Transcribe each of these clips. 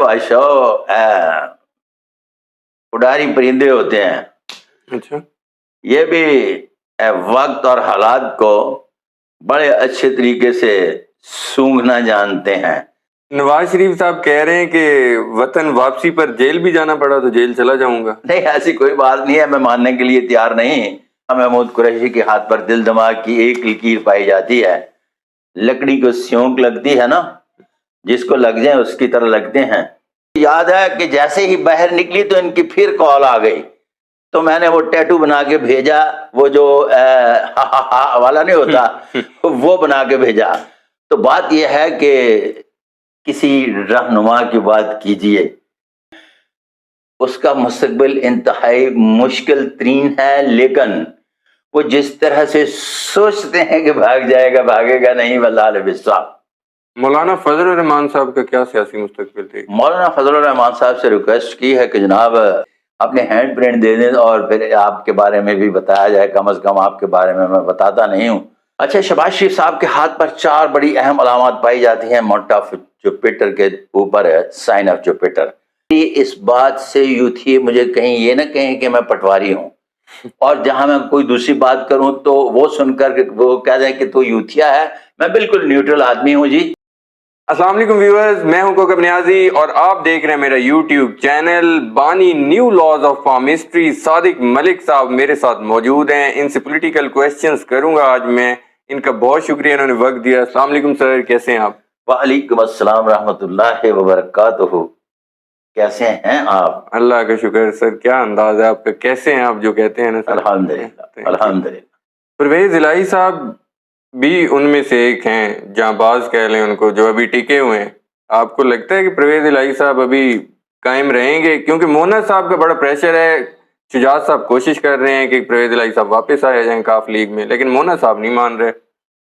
بادشاہ اڈاری پرندے ہوتے ہیں. اچھا. یہ بھی وقت اور حالات کو بڑے اچھے طریقے سے سونگھنا جانتے ہیں. نواز شریف صاحب کہہ رہے ہیں کہ وطن واپسی پر جیل بھی جانا پڑا تو جیل چلا جاؤں گا. نہیں، ایسی کوئی بات نہیں ہے، میں ماننے کے لیے تیار نہیں. محمود قریشی کے ہاتھ پر دل دماغ کی ایک لکیر پائی جاتی ہے. لکڑی کو سیونک لگتی ہے نا، جس کو لگ جائیں اس کی طرح لگتے ہیں. یاد ہے کہ جیسے ہی باہر نکلی تو ان کی پھر کال آ گئی، تو میں نے وہ ٹیٹو بنا کے بھیجا، وہ جو والا نہیں ہوتا وہ بنا کے بھیجا. تو بات یہ ہے کہ کسی رہنما کی بات کیجئے، اس کا مستقبل انتہائی مشکل ترین ہے، لیکن وہ جس طرح سے سوچتے ہیں کہ بھاگ جائے گا، بھاگے گا نہیں. واللہ بالصبر. مولانا فضل الرحمان صاحب کا کیا سیاسی مستقبل تھے؟ مولانا فضل الرحمان صاحب سے ریکویسٹ کی ہے کہ جناب اپنے ہینڈ پرنٹ دے دیں اور پھر آپ کے بارے میں بھی بتایا جائے. کم از کم آپ کے بارے میں بتاتا نہیں ہوں. اچھا، شہباز شریف صاحب کے ہاتھ پر 4 بڑی اہم علامات پائی جاتی ہیں. مونٹ آف جوپیٹر کے اوپر ہے سائن آف جوپیٹر. اس بات سے یوں تھی مجھے کہیں یہ نہ کہیں کہ میں پٹواری ہوں، اور جہاں میں کوئی دوسری بات کروں تو وہ سن کر وہ کہہ دیں کہ تو یوتھیا ہے. میں بالکل نیوٹرل آدمی ہوں جی. السلام علیکم ویورز، میں ہوں کوکب نیازی اور آپ دیکھ رہے ہیں میرا یوٹیوب چینل بانی new laws of farm history. Sadiq Malik صاحب میرے ساتھ موجود ہیں. ان سے پولیٹیکل کویسچنز کروں گا آج میں. ان کا بہت شکریہ، انہوں نے وقت دیا. السلام علیکم سر، کیسے ہیں آپ؟ وعلیکم السلام رحمۃ اللہ وبرکاتہ. کیسے ہیں آپ؟ اللہ کا شکر. سر کیا انداز ہے آپ کا، کیسے ہیں آپ جو کہتے ہیں نا سر. الحمدللہ الحمدللہ. پرویز الہی صاحب بھی ان میں سے ایک ہیں، جہاں باز کہہ لیں ان کو، جو ابھی ٹکے ہوئے ہیں. آپ کو لگتا ہے کہ پرویز الہی صاحب ابھی قائم رہیں گے؟ کیونکہ مونا صاحب کا بڑا پریشر ہے. شجاعت صاحب کوشش کر رہے ہیں کہ پرویز الہی صاحب واپس آ جائیں کاف لیگ میں، لیکن مونا صاحب نہیں مان رہے.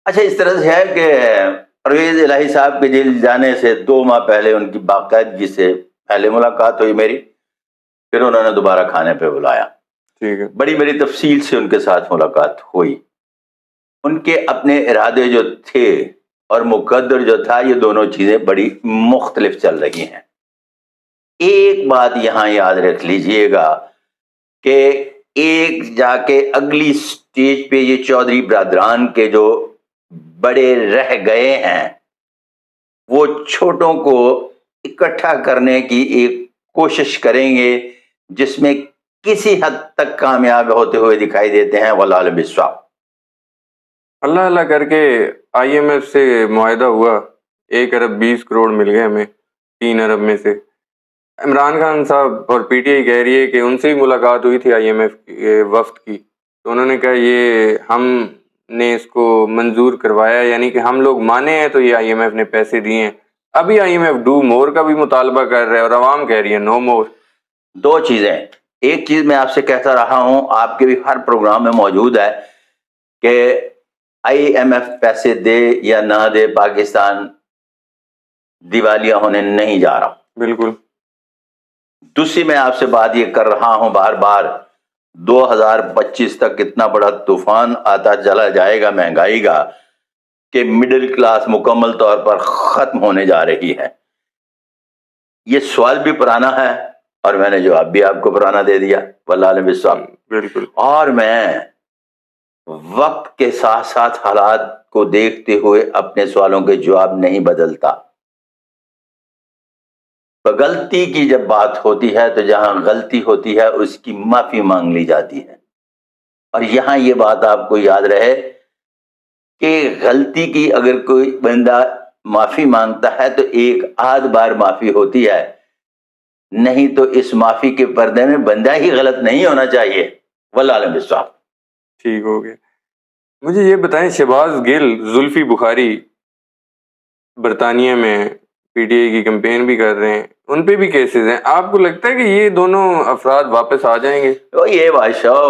اچھا، اس طرح سے ہے کہ پرویز الہی صاحب کے جیل جانے سے 2 ماہ پہلے ان کی باقاعدگی سے پہلے ملاقات ہوئی میری. پھر انہوں نے دوبارہ کھانے پہ بلایا. ٹھیک ہے. بڑی میری تفصیل سے ان کے ساتھ ملاقات ہوئی. ان کے اپنے ارادے جو تھے اور مقدر جو تھا، یہ دونوں چیزیں بڑی مختلف چل رہی ہیں. ایک بات یہاں یاد رکھ لیجئے گا کہ ایک جا کے اگلی سٹیج پہ یہ چودھری برادران کے جو بڑے رہ گئے ہیں، وہ چھوٹوں کو اکٹھا کرنے کی ایک کوشش کریں گے، جس میں کسی حد تک کامیاب ہوتے ہوئے دکھائی دیتے ہیں. واللہ بالصواب. اللہ اللہ کر کے آئی ایم ایف سے معاہدہ ہوا، 1 ارب 20 کروڑ مل گئے ہمیں 3 ارب میں سے. عمران خان صاحب اور پی ٹی آئی کہہ رہی ہے کہ ان سے بھی ملاقات ہوئی تھی آئی ایم ایف وفد کی، تو انہوں نے کہا یہ ہم نے اس کو منظور کروایا، یعنی کہ ہم لوگ مانے ہیں تو یہ آئی ایم ایف نے پیسے دیے ہیں. ابھی I M F do more کا بھی مطالبہ کر رہے ہیں اور عوام کہہ رہی ہے نو مور. 2 چیزیں. ایک چیز میں آپ سے کہتا رہا ہوں، آپ کے بھی ہر پروگرام میں موجود ہے، کہ آئی ایم ایف پیسے دے یا نہ دے، پاکستان دیوالیہ ہونے نہیں جا رہا. بالکل. دوسری میں آپ سے بات یہ کر رہا ہوں بار بار، 2025 تک اتنا بڑا طوفان آتا چلا جائے گا مہنگائی کا کہ مڈل کلاس مکمل طور پر ختم ہونے جا رہی ہے. یہ سوال بھی پرانا ہے اور میں نے جواب بھی آپ کو پرانا دے دیا. واللہ بالصواب. بالکل. اور میں وقت کے ساتھ ساتھ حالات کو دیکھتے ہوئے اپنے سوالوں کے جواب نہیں بدلتا. غلطی کی جب بات ہوتی ہے تو جہاں غلطی ہوتی ہے اس کی معافی مانگ لی جاتی ہے. اور یہاں یہ بات آپ کو یاد رہے کہ غلطی کی اگر کوئی بندہ معافی مانگتا ہے تو 1 آدھ بار معافی ہوتی ہے، نہیں تو اس معافی کے پردے میں بندہ ہی غلط نہیں ہونا چاہیے. واللہ بالصواب. ٹھیک ہو گیا. مجھے یہ بتائیں، شہباز گل، زلفی بخاری برطانیہ میں پی ٹی آئی کی کمپین بھی کر رہے ہیں، ان پہ بھی کیسز ہیں. آپ کو لگتا ہے کہ یہ دونوں افراد واپس آ جائیں گے؟ تو یہ بادشاہ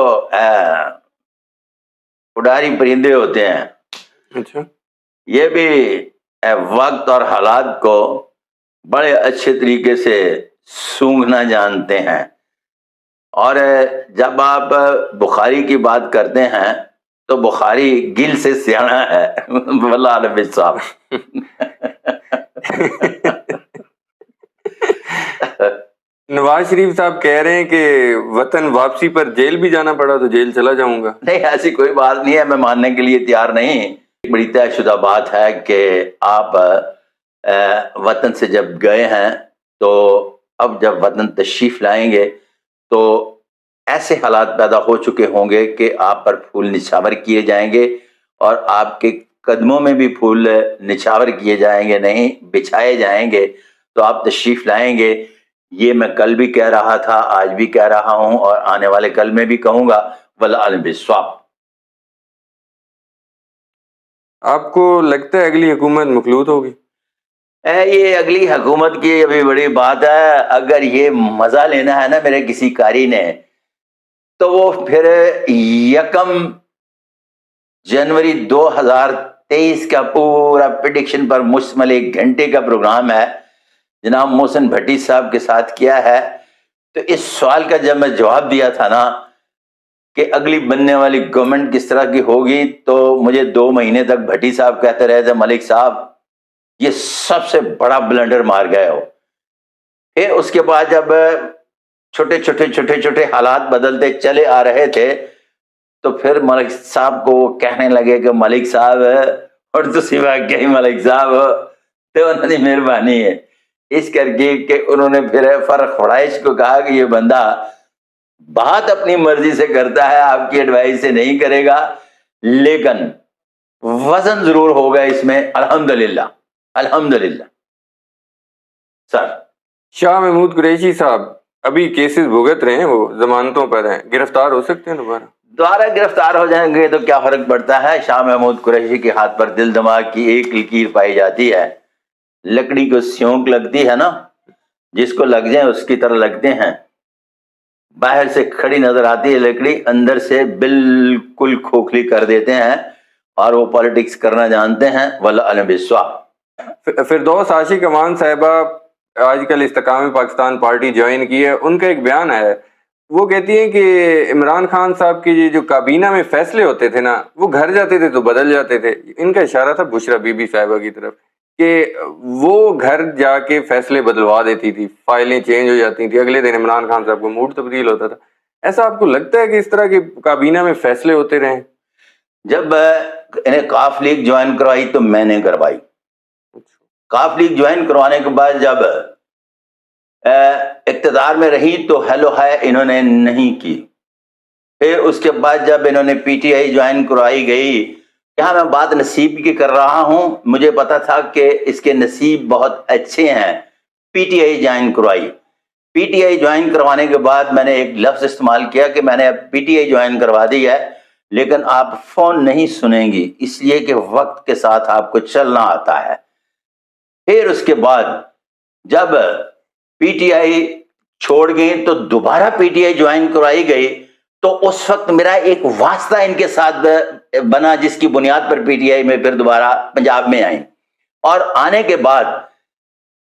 اڈاری پرندے ہوتے ہیں. اچھا. یہ بھی وقت اور حالات کو بڑے اچھے طریقے سے سونگھنا جانتے ہیں. اور جب آپ بخاری کی بات کرتے ہیں تو بخاری گل سے سیاح ہے. واللہ بالصواب. نواز شریف صاحب کہہ رہے ہیں کہ وطن واپسی پر جیل بھی جانا پڑا تو جیل چلا جاؤں گا. نہیں، ایسی کوئی بات نہیں ہے، میں ماننے کے لیے تیار نہیں. ایک بڑی طے شدہ بات ہے کہ آپ وطن سے جب گئے ہیں تو اب جب وطن تشریف لائیں گے تو ایسے حالات پیدا ہو چکے ہوں گے کہ آپ پر پھول نچھاور کیے جائیں گے اور آپ کے قدموں میں بھی پھول نچھاور کیے جائیں گے، نہیں بچھائے جائیں گے. تو آپ تشریف لائیں گے، یہ میں کل بھی کہہ رہا تھا، آج بھی کہہ رہا ہوں اور آنے والے کل میں بھی کہوں گا. والعلم بالصواب. آپ کو لگتا ہے اگلی حکومت مخلوط ہوگی؟ یہ اگلی حکومت کی ابھی بڑی بات ہے. اگر یہ مزہ لینا ہے نا میرے کسی کاری نے تو وہ پھر 1 جنوری 2023 کا پورا پریڈکشن پر مشتمل 1 گھنٹے کا پروگرام ہے، جناب محسن بھٹی صاحب کے ساتھ کیا ہے. تو اس سوال کا جب میں جواب دیا تھا نا کہ اگلی بننے والی گورنمنٹ کس طرح کی ہوگی، تو مجھے 2 مہینے تک بھٹی صاحب کہتے رہے تھے ملک صاحب یہ سب سے بڑا بلنڈر مار گئے ہو. پھر اس کے بعد جب چھوٹے حالات بدلتے چلے آ رہے تھے تو پھر ملک صاحب کو وہ کہنے لگے کہ ملک صاحب اور تو سوا کہیں ملک صاحب تو انہوں نے مہربانی ہے اس کر کے کہ انہوں نے پھر فرق فرائش کو کہا کہ یہ بندہ بات اپنی مرضی سے کرتا ہے، آپ کی ایڈوائس سے نہیں کرے گا، لیکن وزن ضرور ہوگا اس میں. الحمدللہ الحمدللہ. سر شاہ محمود قریشی صاحب ابھی کیسز بھگت رہے ہیں، وہ ضمانتوں پر ہیں، گرفتار ہو سکتے ہیں دوبارہ گرفتار ہو جائیں گے تو کیا فرق پڑتا ہے. شاہ محمود قریشی کے ہاتھ پر دل دماغ کی ایک لکیر پائی جاتی ہے. لکڑی کو سیونک لگتی ہے نا، جس کو لگ جائیں اس کی طرح لگتے ہیں. باہر سے کھڑی نظر آتی ہے لکڑی، اندر سے بالکل کھوکھلی کر دیتے ہیں اور وہ پالیٹکس کرنا جانتے ہیں. والعلم بالصواب. فردوس عاشق امان صاحبہ آج کل استحکام پاکستان پارٹی جوائن کی ہے، ان کا ایک بیان ہے، وہ کہتی ہیں کہ عمران خان صاحب کی جو کابینہ میں فیصلے ہوتے تھے نا وہ گھر جاتے تھے تو بدل جاتے تھے. ان کا اشارہ تھا بشرا بی بی صاحبہ کی طرف کہ وہ گھر جا کے فیصلے بدلوا دیتی تھی، فائلیں چینج ہو جاتی تھی، اگلے دن عمران خان صاحب کو موڈ تبدیل ہوتا تھا. ایسا آپ کو لگتا ہے کہ اس طرح کی کابینہ میں فیصلے ہوتے رہیں؟ جب انہیں کاف لیگ جوائن کروائی تو میں نے کروائی. کاف لیگ جوائن کروانے کے بعد جب اقتدار میں رہی تو ہیلو ہائے انہوں نے نہیں کی. پھر اس کے بعد جب انہوں نے پی ٹی آئی جوائن کروائی گئی، یہاں میں بات نصیب کی کر رہا ہوں، مجھے پتا تھا کہ اس کے نصیب بہت اچھے ہیں. پی ٹی آئی جوائن کروائی. پی ٹی آئی جوائن کروانے کے بعد میں نے ایک لفظ استعمال کیا کہ میں نے پی ٹی آئی جوائن کروا دی ہے لیکن آپ فون نہیں سنیں گی، اس لیے کہ وقت کے ساتھ آپ کو چلنا آتا ہے. پھر اس کے بعد جب پی ٹی آئی چھوڑ گئی تو دوبارہ پی ٹی آئی جوائن کروائی گئی، تو اس وقت میرا ایک واسطہ ان کے ساتھ بنا جس کی بنیاد پر پی ٹی آئی میں پھر دوبارہ پنجاب میں آئیں. اور آنے کے بعد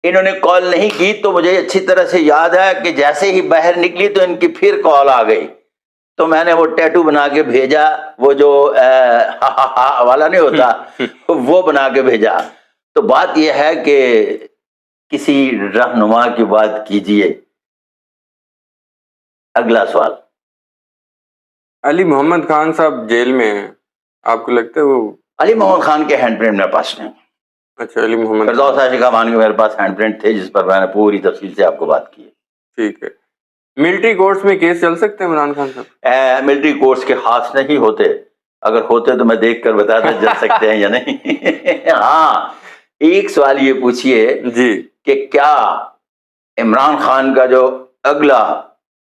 انہوں نے کال نہیں کی تو مجھے اچھی طرح سے یاد ہے کہ جیسے ہی باہر نکلی تو ان کی پھر کال آ گئی، تو میں نے وہ ٹیٹو بنا کے بھیجا، وہ جو والا نہیں ہوتا وہ بنا کے بھیجا. تو بات یہ ہے کہ کسی رہنما کی بات کیجئے. اگلا سوال. علی محمد خان صاحب جیل میں ہیں، آپ کو لگتا ہے وہ؟ علی محمد خان کے ہینڈ پرنٹ میرے پاس نہیں. اچھا، علی محمد فردوس عاشق امان کے میرے پاس ہینڈ پرنٹ تھے جس پر میں نے پوری تفصیل سے آپ کو بات کی. ٹھیک ہے. ملٹری کورٹس میں کیس چل سکتے ہیں عمران خان صاحب؟ ملٹری کورٹس کے خاص نہیں ہوتے، اگر ہوتے تو میں دیکھ کر بتاتا چل سکتے ہیں یا نہیں. ہاں ایک سوال یہ پوچھئے جی کہ کیا عمران خان کا جو اگلا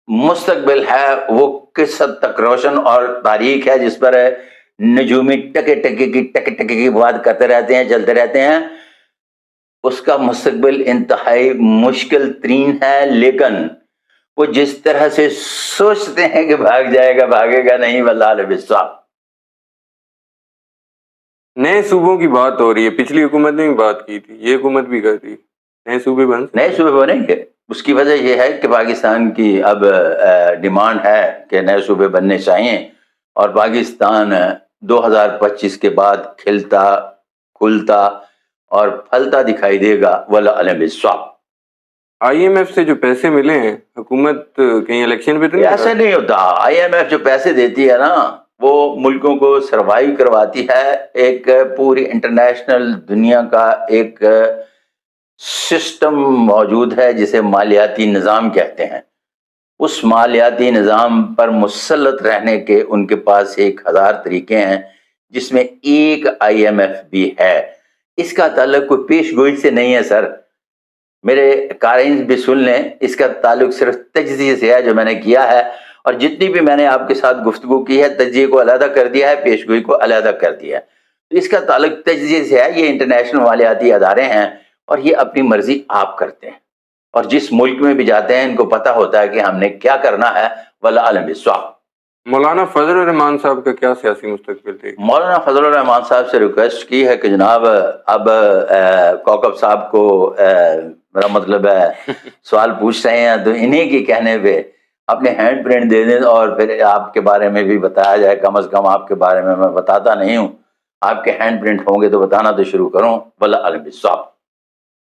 مستقبل ہے وہ کس حد تک روشن اور تاریخ ہے جس پر نجومی ٹکے کی بات کرتے رہتے ہیں، چلتے رہتے ہیں. اس کا مستقبل انتہائی مشکل ترین ہے، لیکن وہ جس طرح سے سوچتے ہیں کہ بھاگ جائے گا بھاگے گا نہیں. واللہ بالصواب. نئے صوبوں کی بات ہو رہی ہے، پچھلی حکومت نے بھی بات کی تھی، یہ حکومت بھی کر رہی ہے نئے صوبے بن سکتے ہیں؟ نئے صوبے بنیں گے. اس کی وجہ یہ ہے کہ پاکستان کی اب ڈیمانڈ ہے کہ نئے صوبے بننے چاہیے اور پاکستان 2025 کے بعد کھلتا کھلتا اور پھلتا دکھائی دے گا. والعلم بالصواب. IMF سے جو پیسے ملے ہیں حکومت کہیں الیکشن پہ تو نہیں ایسا نہیں ہوتا. IMF جو پیسے دیتی ہے نا وہ ملکوں کو سروائیو کرواتی ہے. ایک پوری انٹرنیشنل دنیا کا ایک سسٹم موجود ہے جسے مالیاتی نظام کہتے ہیں. اس مالیاتی نظام پر مسلط رہنے کے ان کے پاس 1000 طریقے ہیں جس میں ایک IMF بھی ہے. اس کا تعلق کوئی پیش گوئی سے نہیں ہے سر. میرے قارئین بھی سن لیں, اس کا تعلق صرف تجزیے سے ہے جو میں نے کیا ہے, اور جتنی بھی میں نے آپ کے ساتھ گفتگو کی ہے تجزیے کو علیحدہ کر دیا ہے, پیش گوئی کو علیحدہ کر دیا ہے. تو اس کا تعلق تجزیے سے ہے. یہ انٹرنیشنل مالیاتی ادارے ہیں اور یہ اپنی مرضی آپ کرتے ہیں, اور جس ملک میں بھی جاتے ہیں ان کو پتہ ہوتا ہے کہ ہم نے کیا کرنا ہے. واللہ عالم بالصواب. مولانا فضل الرحمان صاحب کا کیا سیاسی مستقبل تھے؟ مولانا فضل الرحمان صاحب سے ریکویسٹ کی ہے کہ جناب اب کوکب صاحب کو میرا مطلب ہے سوال پوچھ رہے ہیں تو انہیں کے کہنے پہ اپنے ہینڈ پرنٹ دے دیں اور پھر آپ کے بارے میں بھی بتایا جائے. کم از کم آپ کے بارے میں بتاتا نہیں ہوں, آپ کے ہینڈ پرنٹ ہوں گے تو بتانا تو شروع کروں. واللہ عالم بالصواب.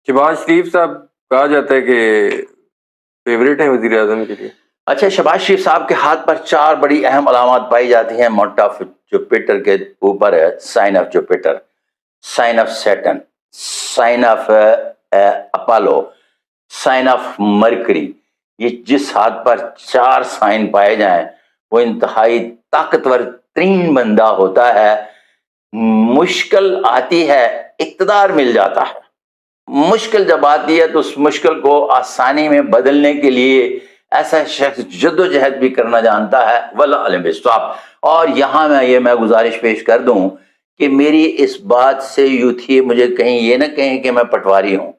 شہباز شریف صاحب کہا جاتا ہے کہ فیوریٹ ہیں وزیر اعظم کے لیے. اچھا, شہباز شریف صاحب کے ہاتھ پر 4 بڑی اہم علامات پائی جاتی ہیں. مونٹ آف جوپیٹر کے اوپر ہے sign of Jupiter, sign of Saturn, sign of Apollo, sign of Mercury. یہ جس ہاتھ پر 4 سائن پائے جائیں وہ انتہائی طاقتور ترین بندہ ہوتا ہے. مشکل آتی ہے اقتدار مل جاتا ہے. مشکل جب آتی ہے تو اس مشکل کو آسانی میں بدلنے کے لیے ایسا شخص جدوجہد بھی کرنا جانتا ہے. واللہ عالم بالصواب. اور یہاں میں گزارش پیش کر دوں کہ میری اس بات سے یوتھی مجھے کہیں یہ نہ کہیں کہ میں پٹواری ہوں,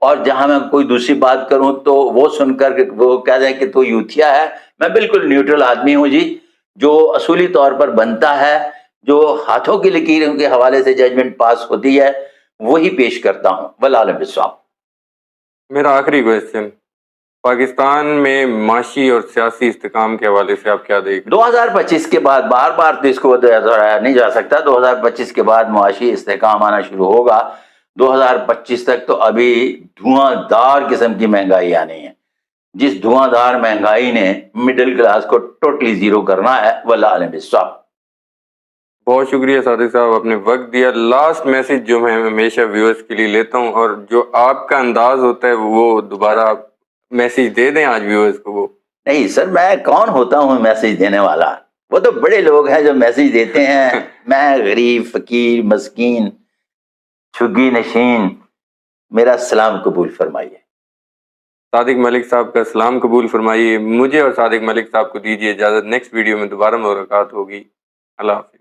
اور جہاں میں کوئی دوسری بات کروں تو وہ سن کر وہ کہہ دیں کہ تو یوتھیا ہے. میں بالکل نیوٹرل آدمی ہوں جی. جو اصولی طور پر بنتا ہے, جو ہاتھوں کی لکیروں کے حوالے سے ججمنٹ پاس ہوتی ہے, وہی پیش کرتا ہوں. واللہ عالم بالصواب. میرا آخری کویسچن, پاکستان میں معاشی اور سیاسی استحکام کے حوالے سے آپ کیا دیکھ رہے ہیں؟ 2025 کے بعد بار بار تو اس کو دہرایا نہیں جا سکتا. 2025 کے بعد معاشی استحکام آنا شروع ہوگا. 2025 تک تو ابھی دھواں دار قسم کی مہنگائی آنی ہے, جس دھواں دار مہنگائی نے مڈل کلاس کو ٹوٹلی زیرو کرنا ہے. واللہ عالم بالصواب. بہت شکریہ صادق صاحب, آپ نے وقت دیا. لاسٹ میسج جو میں ہمیشہ ویورز کے لیے لیتا ہوں, اور جو آپ کا انداز ہوتا ہے وہ دوبارہ میسج دے دیں آج ویورز کو. وہ نہیں سر, میں کون ہوتا ہوں میسج دینے والا؟ وہ تو بڑے لوگ ہیں جو میسج دیتے ہیں. میں غریب, فقیر, مسکین, چھگی نشین, میرا سلام قبول فرمائیے. صادق ملک صاحب کا سلام قبول فرمائیے. مجھے اور صادق ملک صاحب کو دیجیے اجازت. نیکسٹ ویڈیو میں دوبارہ ملاقات ہوگی. اللہ حافظ.